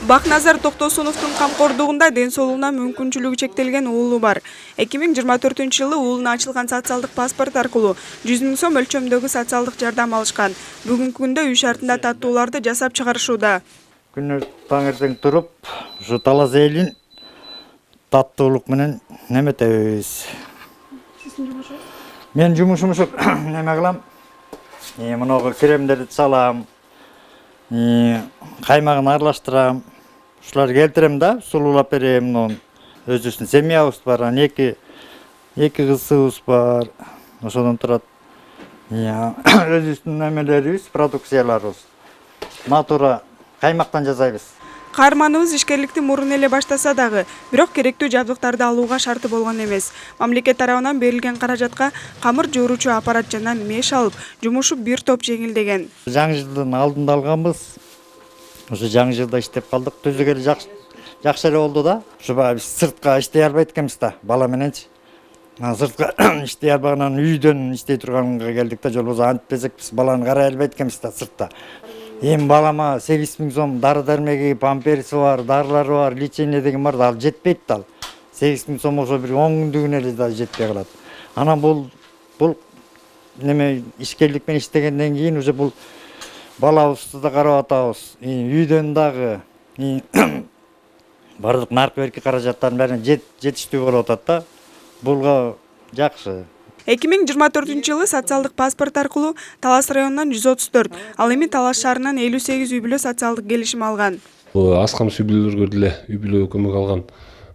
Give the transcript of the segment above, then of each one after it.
Бакназар Токтосуновдун камкордугунда ден соолугуна мүмкүнчүлүгү чектелген уулу бар. 2024-жылы уулуна ачылган социалдык паспорт аркылуу 100 000 сом өлчөмдөгү социалдык жардам алышкан. Бүгүнкү күндө үй шартында таттууларды жасап чыгарышууда. Күнү таңертең туруп, ушу талас элин таттуулук менен неметебиз. Мен жумушум ушу неме кылам. Мыногу кремдерди салам. Каймагын аралаштырам. Ушуларды келтирем да, сулуулап берем. Өзүбүздүн семьябыз бар, эки кызыбыз бар. Ошодон турат. Өзүбүздүн немелерибиз, продукцияларыбыз. Натура каймактан жасайбыз. Каарманыбыз ишкерликти мурун эле баштаса дагы, бирок керектүү жабдыктарды алууга шарты болгон эмес. Мамлекет тарабынан берилген каражатка камыр жууручу аппарат жана меш алып, жумушу бир топ жеңилдеген. Жаңы жылдын алдында алганбыз. Ошо жаңы жылда иштеп калдык. Түзүгө жакшы эле болду да. Ушу биз сыртка иштей албайт экенбиз да, бала мененчи. Сыртка иштей албагандан үйдөн иштей турганга келдик да, жолбосо антпесек биз баланы карай албайт экенбиз да сыртта. Эми балама 8 000 сом дары-дармеги, памперси бар, дарылары бар, лечение деген бар да, ал жетпейт да. 8 000 сом ошо бир 10 күндүгүнө эле да жетпей калат. Анан бул неме ишкерлик менен иштегенден кийин уже бул балабызды да карап атабыз. Үйдөн дагы бардык наркы берки каражаттардын бәрүнө жетиштүү болуп атат да. Булга жакшы. 2024-жылы социалдык паспорт аркылуу Талас районунан 134, ал эми Талас шаарынан 58 үй бүлө социалдык келишим алган. Аз камсыз үй бүлөлөргө деле үй бүлөгө көмөк алган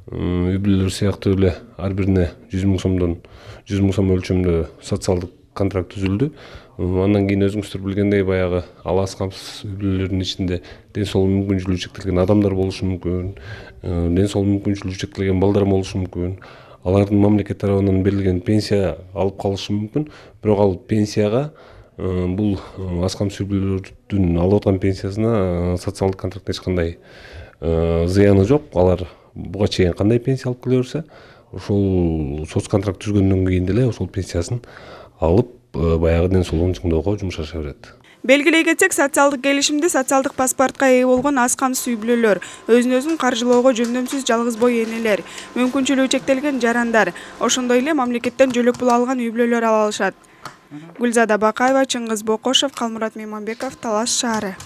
үй бүлөлөр сыяктуу эле ар бирине 100 000 сомдон 100 000 сом өлчөмдө социалдык контракт түзүлдү. Андан кийин өзүңүздөр билгендей баягы ал аз камсыз үй бүлөлөрдүн ичинде ден соолугу мүмкүнчүлүгү чектелген адамдар болушу мүмкүн, ден соолугу мүмкүнчүлүгү чектелген балдар болушу мүмкүн. Алардын мамлекет тарабынан берилген пенсия алып калышы мүмкүн, бирок ал пенсияга бул аз камсыз үй бүлөлөрдүн алып аткан пенсиясына социалдык контракттын эч кандай зыяны жок. Алар буга чейин кандай пенсия алып келе берсе, ошол соцконтракт түзгөндөн кийин деле ошол пенсиясын алып баягы ден соолугун чыңдоого жумшаша берет. Белгилей кетсек, социалдык келишимде социалдык паспортко ээ болгон аз камсыз үй бүлөлөр, өзүн каржылоого жөндөмсүз жалгыз бой энелер, мүмкүнчүлүгү чектелген жарандар, ошондой эле мамлекеттен жөлөк пул алган үй бүлөлөр ала алышат. Гүлзада Бакаева, Чыңгыз Бокошов, Калмурат Мейманбеков, Талас шаары.